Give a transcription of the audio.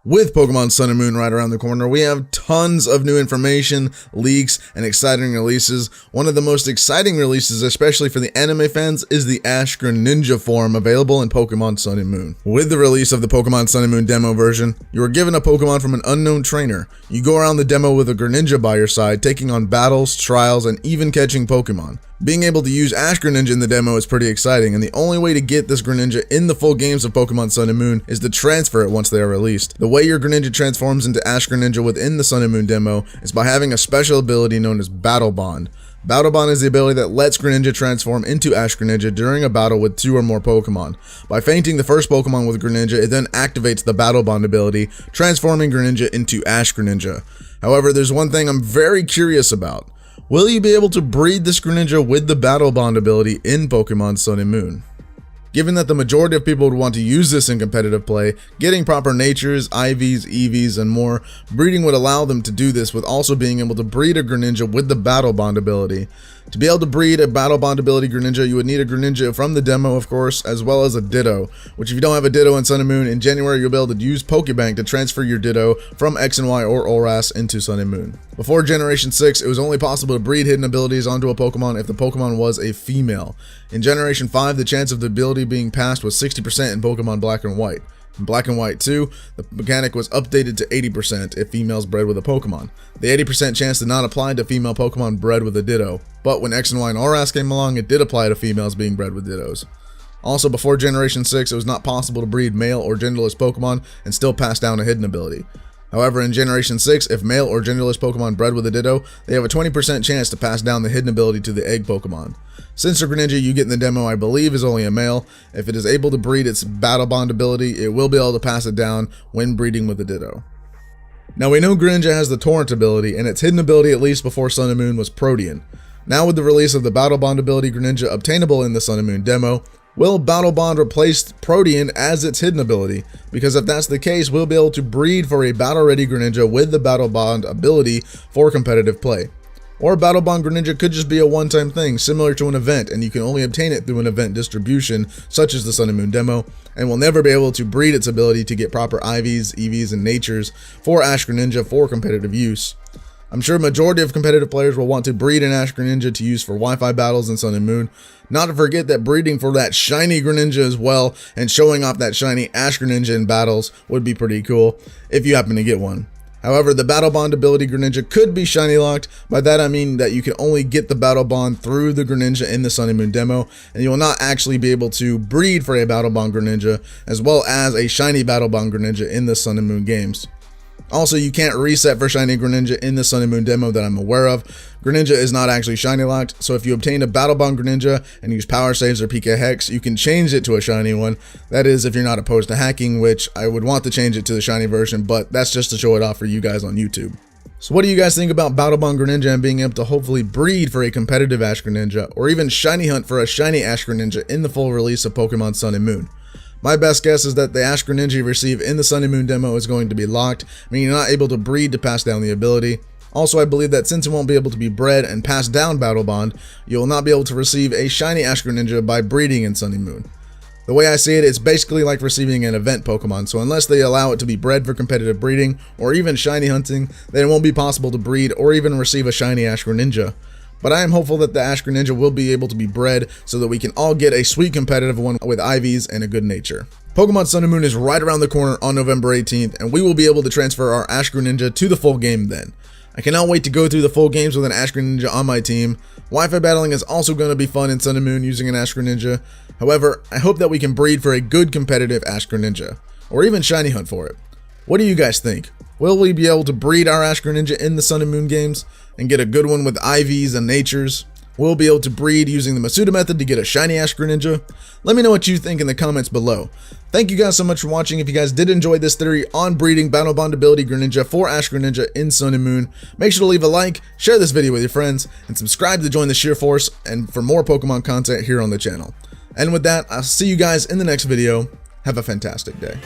With Pokemon Sun and Moon right around the corner, we have tons of new information, leaks, and exciting releases. One of the most exciting releases, especially for the anime fans, is the Ash-Greninja form available in Pokemon Sun and Moon. With the release of the Pokemon Sun and Moon demo version, you are given a Pokemon from an unknown trainer. You go around the demo with a Greninja by your side, taking on battles, trials, and even catching Pokemon. Being able to use Ash-Greninja in the demo is pretty exciting, and the only way to get this Greninja in the full games of Pokemon Sun and Moon is to transfer it once they are released. The way your Greninja transforms into Ash-Greninja within the Sun and Moon demo is by having a special ability known as Battle Bond. Battle Bond is the ability that lets Greninja transform into Ash-Greninja during a battle with 2 or more Pokemon. By fainting the first Pokemon with Greninja, it then activates the Battle Bond ability, transforming Greninja into Ash-Greninja. However, there's one thing I'm very curious about. Will you be able to breed this Greninja with the Battle Bond ability in Pokemon Sun and Moon? Given that the majority of people would want to use this in competitive play, getting proper natures, IVs, EVs, and more, breeding would allow them to do this with also being able to breed a Greninja with the Battle Bond ability. To be able to breed a Battle Bond ability Greninja, you would need a Greninja from the demo, of course, as well as a Ditto, which if you don't have a Ditto in Sun and Moon, in January you'll be able to use Pokebank to transfer your Ditto from X and Y or ORAS into Sun and Moon. Before Generation 6, it was only possible to breed hidden abilities onto a Pokemon if the Pokemon was a female. In Generation 5, the chance of the ability being passed was 60% in Pokemon Black and White. In Black and White 2, the mechanic was updated to 80% if females bred with a Pokemon. The 80% chance did not apply to female Pokemon bred with a Ditto, but when X and Y and ORAS came along, it did apply to females being bred with Dittos. Also, before Generation 6, it was not possible to breed male or genderless Pokemon and still pass down a hidden ability. However, in Generation 6, if male or genderless Pokemon bred with a Ditto, they have a 20% chance to pass down the hidden ability to the egg Pokemon. Since the Greninja you get in the demo, I believe, is only a male, if it is able to breed its Battle Bond ability, it will be able to pass it down when breeding with a Ditto. Now we know Greninja has the Torrent ability, and its hidden ability at least before Sun and Moon was Protean. Now with the release of the Battle Bond ability Greninja obtainable in the Sun and Moon demo, will Battle Bond replace Protean as its hidden ability? Because if that's the case, we'll be able to breed for a battle-ready Greninja with the Battle Bond ability for competitive play. Or Battle Bond Greninja could just be a one-time thing, similar to an event, and you can only obtain it through an event distribution, such as the Sun and Moon demo, and will never be able to breed its ability to get proper IVs, EVs, and natures for Ash-Greninja for competitive use. I'm sure a majority of competitive players will want to breed an Ash-Greninja to use for Wi-Fi battles in Sun and Moon. Not to forget that breeding for that Shiny Greninja as well, and showing off that Shiny Ash Greninja in battles would be pretty cool, if you happen to get one. However, the Battle Bond ability Greninja could be Shiny locked. By that I mean that you can only get the Battle Bond through the Greninja in the Sun and Moon demo, and you will not actually be able to breed for a Battle Bond Greninja, as well as a Shiny Battle Bond Greninja in the Sun and Moon games. Also, you can't reset for Shiny Greninja in the Sun and Moon demo that I'm aware of. Greninja is not actually Shiny locked, so if you obtain a Battle Bond Greninja and use Power Saves or PK Hex, you can change it to a Shiny one. That is, if you're not opposed to hacking, which I would want to change it to the Shiny version, but that's just to show it off for you guys on YouTube. So what do you guys think about Battle Bond Greninja and being able to hopefully breed for a competitive Ash Greninja, or even Shiny Hunt for a Shiny Ash Greninja in the full release of Pokemon Sun and Moon? My best guess is that the Ash Greninja you receive in the Sun and Moon demo is going to be locked, meaning you're not able to breed to pass down the ability. Also, I believe that since it won't be able to be bred and pass down Battle Bond, you will not be able to receive a Shiny Ash Greninja by breeding in Sun and Moon. The way I see it, it's basically like receiving an event Pokemon, so unless they allow it to be bred for competitive breeding or even Shiny hunting, then it won't be possible to breed or even receive a Shiny Ash Greninja. But I am hopeful that the Ash Greninja will be able to be bred so that we can all get a sweet competitive one with IVs and a good nature. Pokemon Sun and Moon is right around the corner on November 18th, and we will be able to transfer our Ash Greninja to the full game then. I cannot wait to go through the full games with an Ash Greninja on my team. Wi-Fi battling is also going to be fun in Sun and Moon using an Ash Greninja. However, I hope that we can breed for a good competitive Ash Greninja, or even Shiny Hunt for it. What do you guys think? Will we be able to breed our Ash Greninja in the Sun and Moon games and get a good one with IVs and natures? We'll be able to breed using the Masuda method to get a Shiny Ash Greninja. Let me know what you think in the comments below. Thank you guys so much for watching. If you guys did enjoy this theory on breeding Battle Bond ability Greninja for Ash Greninja in Sun and Moon, make sure to leave a like, share this video with your friends, and subscribe to join the Sheer Force and for more Pokemon content here on the channel. And with that, I'll see you guys in the next video. Have a fantastic day.